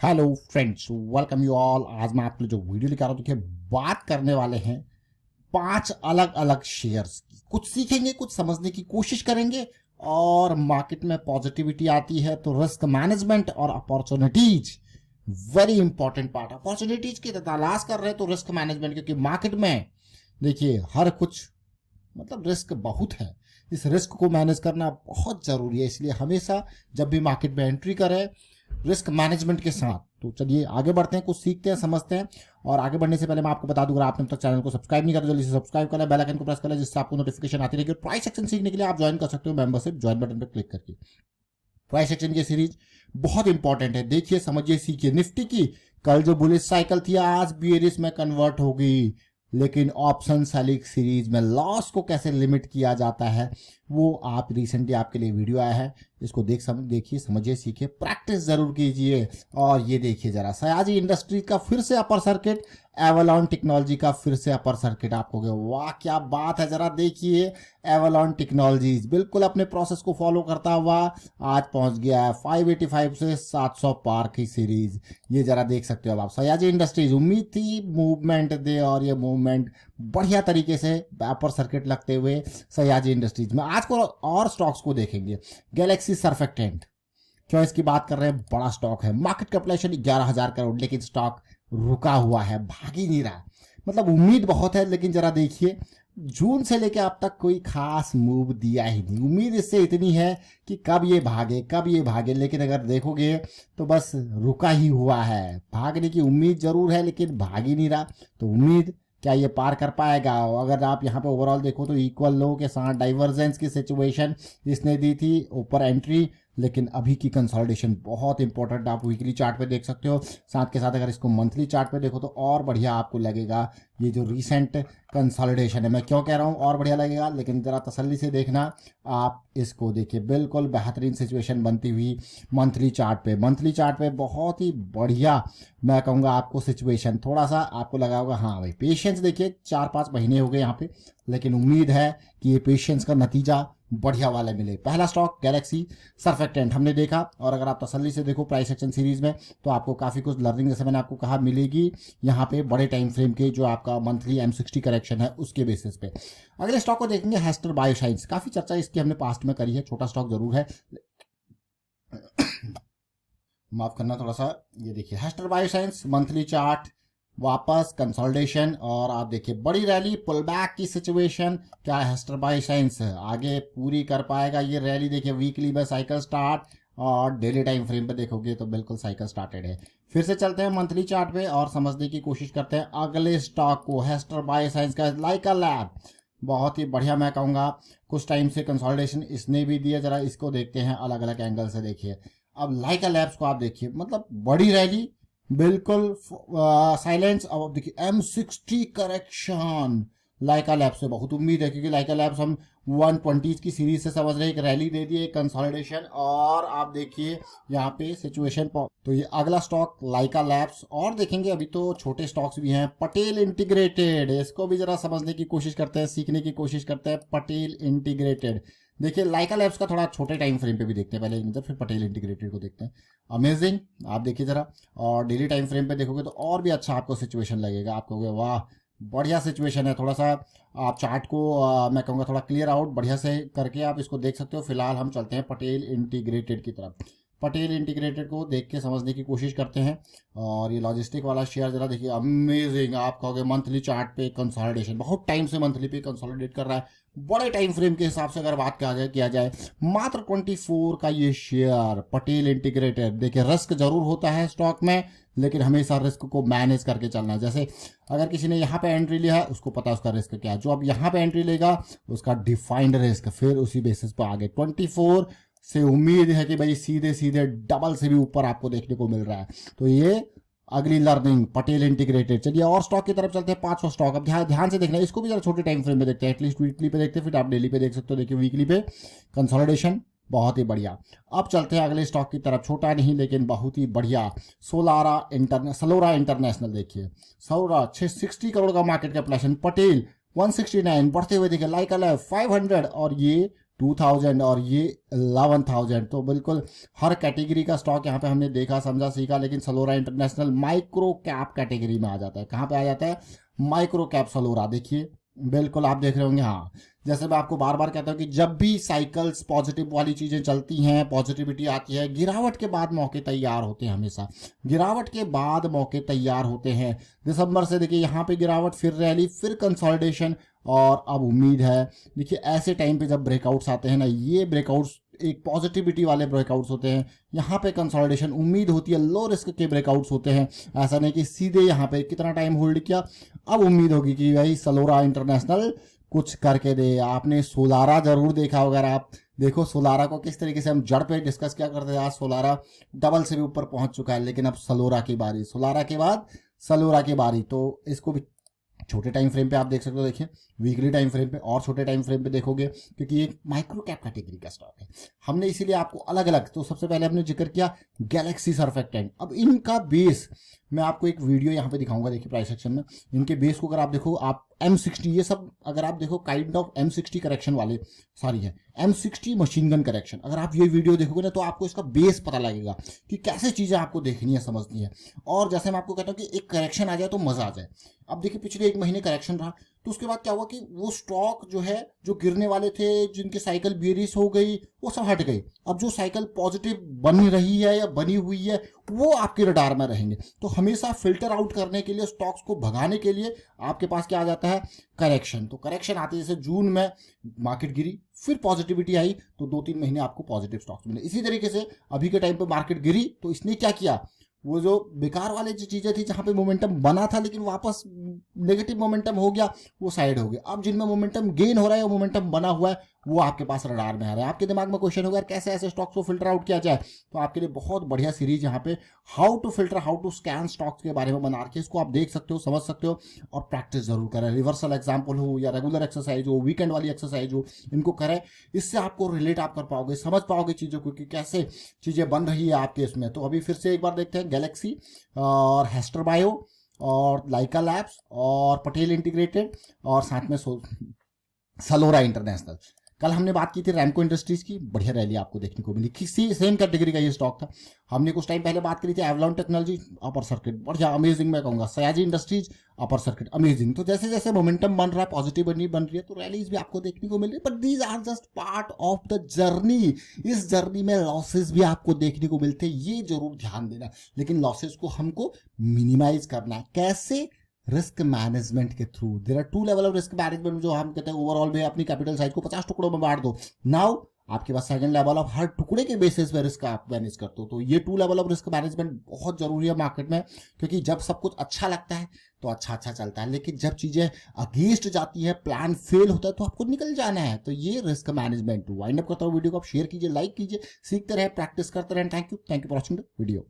Hello friends, welcome you all. आज मैं आपके लिए जो वीडियो लेकर आ रहा हूँ, देखिए बात करने वाले हैं 5 अलग अलग शेयर्स की। कुछ सीखेंगे, कुछ समझने की कोशिश करेंगे। और मार्केट में पॉजिटिविटी आती है तो रिस्क मैनेजमेंट और opportunities very important part. Opportunities की तलाश कर रहे हैं तो रिस्क मैनेजमेंट, क्योंकि मार्केट में देखिए हर कुछ मतलब रिस्क बहुत है। इस रिस्क को मैनेज करना बहुत जरूरी है, इसलिए हमेशा जब भी मार्केट में एंट्री करें रिस्क मैनेजमेंट के साथ। तो चलिए आगे बढ़ते हैं, कुछ सीखते हैं, समझते हैं। और आगे बढ़ने से पहले मैं आपको बता दूं, अगर आपने अब तक चैनल को सब्सक्राइब नहीं करा तो जल्दी से सब्सक्राइब कर लें, बेल आइकन को प्रेस कर लें, जिससे आपको नोटिफिकेशन आती रहेगी। और प्राइस सेक्शन सीखने के लिए आप ज्वाइन कर सकते हो मेंबरशिप ज्वाइन बटन पर क्लिक करके। प्राइस सेक्शन की सीरीज बहुत इंपॉर्टेंट है, देखिए समझिए सीखिए। निफ्टी की कल जो बुलिश साइकिल थी आज बियरिश में कन्वर्ट हो गई, लेकिन ऑप्शन सेलिंग सीरीज में लॉस को कैसे लिमिट किया जाता है वो आप रिसेंटली आपके लिए वीडियो आया है, इसको देखिए समझिए सीखिए, प्रैक्टिस जरूर कीजिए। और ये देखिए जरा, सयाजी इंडस्ट्रीज का फिर से अपर सर्किट, एवलॉन टेक्नोलॉजी का फिर से अपर सर्किट। आपको वाह क्या बात है, जरा देखिए एवलॉन टेक्नोलॉजीज बिल्कुल अपने प्रोसेस को फॉलो करता हुआ आज पहुंच गया है 585 से 700 पार की सीरीज। ये जरा देख सकते हो आप। सयाजी इंडस्ट्रीज उम्मीद थी मूवमेंट दे, और ये मूवमेंट बढ़िया तरीके से अपर सर्किट लगते हुए सयाजी इंडस्ट्रीज में। आज को और स्टॉक्स को देखेंगे। गैलेक्सी सर्फेक्टेंट, क्यों इसकी बात कर रहे हैं, बड़ा स्टॉक है, मार्केट कैपिटलाइजेशन 11,000 करोड़, लेकिन स्टॉक रुका हुआ है, भाग ही नहीं रहा। मतलब उम्मीद बहुत है, लेकिन जरा देखिए जून से लेकर अब तक कोई खास मूव दिया ही नहीं। उम्मीद इससे इतनी है कि कब ये भागे, लेकिन अगर देखोगे तो बस रुका ही हुआ है। भागने की उम्मीद जरूर है लेकिन भाग ही नहीं रहा। तो उम्मीद क्या ये पार कर पाएगा? अगर आप यहाँ पे ओवरऑल देखो तो इक्वल लो के साथ डाइवर्जेंस की सिचुएशन इसने दी थी, ऊपर एंट्री, लेकिन अभी की कंसोलिडेशन बहुत इंपॉर्टेंट। आप वीकली चार्ट पे देख सकते हो, साथ के साथ अगर इसको मंथली चार्ट पे देखो तो और बढ़िया आपको लगेगा। ये जो रिसेंट कंसोलिडेशन है, मैं क्यों कह रहा हूँ और बढ़िया लगेगा, लेकिन ज़रा तसल्ली से देखना। आप इसको देखिए बिल्कुल बेहतरीन सिचुएशन बनती हुई मंथली चार्ट पे बहुत ही बढ़िया मैं कहूँगा आपको सिचुएशन। थोड़ा सा आपको लगा होगा हाँ भाई पेशेंस, देखिए 4-5 महीने हो गए यहाँ पे, लेकिन उम्मीद है कि ये पेशेंस का नतीजा बढ़िया वाले मिले। पहला स्टॉक गैलेक्सी सर्फेक्टेंट हमने देखा, और अगर आप तसल्ली से देखो प्राइस एक्शन सीरीज में तो आपको काफ़ी कुछ लर्निंग, जैसे मैंने आपको कहा, मिलेगी यहाँ पे बड़े टाइम फ्रेम के जो आपका मंथली M60 करेक्शन है उसके बेसिस पे। अगले स्टॉक को देखेंगे हेस्टर बायोसाइंस। काफ़ी चर्चा इसकी हमने पास्ट में करी है, छोटा स्टॉक जरूर है, माफ करना थोड़ा सा। ये देखिए हेस्टर बायोसाइंस मंथली चार्ट, वापस कंसोलिडेशन, और आप देखिए बड़ी रैली, पुल बैक की सिचुएशन। क्या हेस्टर बायोसाइंस आगे पूरी कर पाएगा ये रैली? देखिए वीकली में साइकिल स्टार्ट, और डेली टाइम फ्रेम पे देखोगे तो बिल्कुल साइकिल स्टार्टेड है। फिर से चलते हैं मंथली चार्ट पे और समझने की कोशिश करते हैं अगले स्टॉक को, हेस्टर बायोसाइंस का लाइका लैब। बहुत ही बढ़िया मैं कहूँगा, कुछ टाइम से कंसोलिडेशन इसने भी दिया। जरा इसको देखते हैं अलग अलग एंगल से। देखिए अब लाइका लैब्स को आप देखिए, मतलब बड़ी रैली, बिल्कुल साइलेंस। अब देखिए M60 करेक्शन, लाइका लैब्स से बहुत उम्मीद है, क्योंकि लाइका लैब्स हम 120 की सीरीज से समझ रहे हैं, एक रैली दे दी, एक कंसोलिडेशन, और आप देखिए यहाँ पे सिचुएशन। तो ये अगला स्टॉक लाइका लैब्स। और देखेंगे अभी तो छोटे स्टॉक्स भी हैं, पटेल इंटीग्रेटेड, इसको भी जरा समझने की कोशिश करते हैं, सीखने की कोशिश करते हैं। पटेल इंटीग्रेटेड, देखिए लाइका लैब्स का थोड़ा छोटे टाइम फ्रेम पे भी देखते हैं पहले एक नजर, फिर पटेल इंटीग्रेटेड को देखते हैं। अमेजिंग, आप देखिए जरा, और डेली टाइम फ्रेम पे देखोगे तो और भी अच्छा आपको सिचुएशन लगेगा। आप कहोगे वाह बढ़िया सिचुएशन है। थोड़ा सा आप चार्ट को मैं कहूँगा थोड़ा क्लियर आउट बढ़िया से करके आप इसको देख सकते हो। फिलहाल हम चलते हैं पटेल इंटीग्रेटेड की तरफ। पटेल इंटीग्रेटेड को देख के समझने की कोशिश करते हैं। और ये लॉजिस्टिक वाला शेयर जरा देखिए, अमेजिंग। आप कहोगे मंथली चार्ट पे कंसोलिडेशन, बहुत टाइम से मंथली पे कंसोलिडेट कर रहा है। बड़े टाइम फ्रेम के हिसाब से अगर बात किया जाए मात्र 24 का ये शेयर पटेल इंटीग्रेटेड। देखिए रिस्क जरूर होता है स्टॉक में, लेकिन हमेशा रिस्क को मैनेज करके चलना है। जैसे अगर किसी ने यहाँ पे एंट्री लिया है उसको पता है उसका रिस्क क्या है, जो अब यहाँ पे एंट्री लेगा उसका डिफाइंड रिस्क, फिर उसी बेसिस पर आगे 24 से उम्मीद है कि भाई सीधे सीधे डबल से भी ऊपर आपको देखने को मिल रहा है। तो ये अगली लर्निंग पटेल इंटीग्रेटेड। चलिए और स्टॉक की तरफ चलते हैं, 500 स्टॉक। अब ध्यान से देखना है, इसको भी जरा छोटे टाइम फ्रेम में देखते हैं, एटलीस्ट वीकली पे देखते हैं, फिर आप डेली पे देख सकते हो। देखिए वीकली पे कंसोलिडेशन बहुत ही बढ़िया। अब चलते हैं अगले स्टॉक की तरफ, छोटा नहीं लेकिन बहुत ही बढ़िया, सलोरा इंटरनेशनल। देखिए सलोरा 660 करोड़ का मार्केट कैपिटलाइजेशन, पटेल 169, बढ़ते हुए देखिए लाइका लैब 500, और ये 2000 और ये 11,000। तो बिल्कुल हर कैटेगरी का स्टॉक यहाँ पे हमने देखा, समझा, सीखा। लेकिन Salora international micro cap category में आ जाता है। कहाँ पे आ जाता है? Micro cap Salora. देखिए बिल्कुल आप देख रहे होंगे। हाँ, जैसे मैं आपको बार बार कहता हूँ कि जब भी साइकिल्स पॉजिटिव वाली चीजें चलती हैं, पॉजिटिविटी आती है, गिरावट के बाद मौके तैयार होते हैं। हमेशा गिरावट के बाद मौके तैयार होते हैं। दिसंबर से देखिए यहाँ पे गिरावट, फिर रैली, फिर कंसोलिडेशन, और अब उम्मीद है। देखिए ऐसे टाइम पे जब ब्रेकआउट्स आते हैं ना, ये ब्रेकआउट्स एक पॉजिटिविटी वाले ब्रेकआउट्स होते हैं। यहाँ पे कंसोलिडेशन, उम्मीद होती है, लो रिस्क के ब्रेकआउट्स होते हैं। ऐसा नहीं कि सीधे यहाँ पे कितना टाइम होल्ड किया, अब उम्मीद होगी कि भाई सलोरा इंटरनेशनल कुछ करके दे। आपने सोलारा जरूर देखा होगा। अगर आप देखो सोलारा को किस तरीके से हम जड़ पे डिस्कस क्या करते हैं। आज सोलारा डबल से भी ऊपर पहुंच चुका है, लेकिन अब सलोरा की बारी, सोलारा के बाद सलोरा की बारी। तो इसको भी छोटे टाइम फ्रेम पे आप देख सकते हो। देखिए वीकली टाइम फ्रेम पे और छोटे टाइम फ्रेम पे देखोगे, क्योंकि ये माइक्रो कैप कैटेगरी का स्टॉक है। हमने इसीलिए आपको अलग अलग, तो सबसे पहले हमने जिक्र किया गैलेक्सी सर्फेक्टेंट। अब इनका बेस मैं आपको एक वीडियो यहाँ पे दिखाऊंगा। देखिए प्राइस सेक्शन में इनके बेस को अगर आप देखो, आप M60, ये सब अगर आप देखो काइंड ऑफ M60 करेक्शन वाले सारी है। M60 मशीन गन करेक्शन, अगर आप ये वीडियो देखोगे ना तो आपको इसका बेस पता लगेगा कि कैसे चीजें आपको देखनी है, समझनी है। और जैसे मैं आपको कहता हूँ कि एक करेक्शन आ जाए तो मजा आ जाए। अब देखिए पिछले 1 महीने करेक्शन रहा, तो उसके बाद क्या हुआ कि वो स्टॉक जो है, जो गिरने वाले थे, जिनकी साइकिल बेरिश हो गई, वो सब हट गई। अब जो साइकिल पॉजिटिव बन रही है या बनी हुई है, वो आपके रडार में रहेंगे। तो हमेशा फिल्टर आउट करने के लिए, स्टॉक्स को भगाने के लिए आपके पास क्या आ जाता है? करेक्शन। तो करेक्शन आते जैसे जून में मार्केट गिरी, फिर पॉजिटिविटी आई, तो 2-3 महीने आपको पॉजिटिव स्टॉक्स मिले। इसी तरीके से अभी के टाइम पे मार्केट गिरी, तो इसने क्या किया, वो जो बेकार वाले जो चीजें थी, जहां पे मोमेंटम बना था लेकिन वापस नेगेटिव मोमेंटम हो गया, वो साइड हो गया। अब जिनमें मोमेंटम गेन हो रहा है, वो मोमेंटम बना हुआ है, वो आपके पास रडार में आ रहा है। आपके दिमाग में क्वेश्चन होगा कैसे ऐसे स्टॉक्स को फिल्टर आउट किया जाए, तो आपके लिए बहुत बढ़िया सीरीज यहाँ पे how to filter, how to scan stocks के बारे में बना रखी है। इसको आप देख सकते हो, समझ सकते हो, और प्रैक्टिस जरूर करें। रिवर्सल एग्जाम्पल हो या रेगुलर एक्सरसाइज हो, वीकेंड वाली एक्सरसाइज हो, इनको करें। इससे आपको रिलेट आप कर पाओगे, समझ पाओगे चीजों को कि कैसे चीजें बन रही है आपके इसमें। तो अभी फिर से एक बार देखते हैं, गैलेक्सी और हेस्टर बायो और लाइका लैब्स और पटेल इंटीग्रेटेड और साथ में सलोरा इंटरनेशनल। कल हमने बात की थी रैमको इंडस्ट्रीज की, बढ़िया रैली आपको देखने को मिली। किसी सेम कैटेगरी का ये स्टॉक था। हमने कुछ टाइम पहले बात करी थी एवलॉन टेक्नोलॉजी, अपर सर्किट बढ़िया अमेजिंग, मैं कहूंगा Sayaji industries upper circuit amazing. तो जैसे जैसे मोमेंटम बन रहा है, पॉजिटिविटी बन रही है, तो रैलीज भी आपको देखने को मिल रही है। But these are just part of the journey. इस जर्नी में लॉसेस भी आपको देखने को मिलते हैं, ये जरूर ध्यान देना। लेकिन लॉसेस को हमको मिनिमाइज करना है। कैसे? रिस्क मैनेजमेंट के through. There are 2 level of risk management, जो हम कहते हैं ओवरऑल में अपनी कैपिटल साइज को 50 टुकड़ों में बांट दो। नाउ आपके पास सेकंड लेवल ऑफ हर टुकड़े के बेसिस पे रिस्क आप मैनेज करते हो। तो ये 2 लेवल ऑफ रिस्क मैनेजमेंट बहुत जरूरी है मार्केट में, क्योंकि जब सब कुछ अच्छा लगता है तो अच्छा अच्छा चलता है, लेकिन जब चीजें अगेंस्ट जाती है, प्लान फेल होता है, तो आपको निकल जाना है। तो ये रिस्क मैनेजमेंट। वाइंड अप करता हूँ वीडियो को, आप शेयर कीजिए, लाइक कीजिए, सीखते रहे, प्रैक्टिस करते रहे। Thank you for watching the video.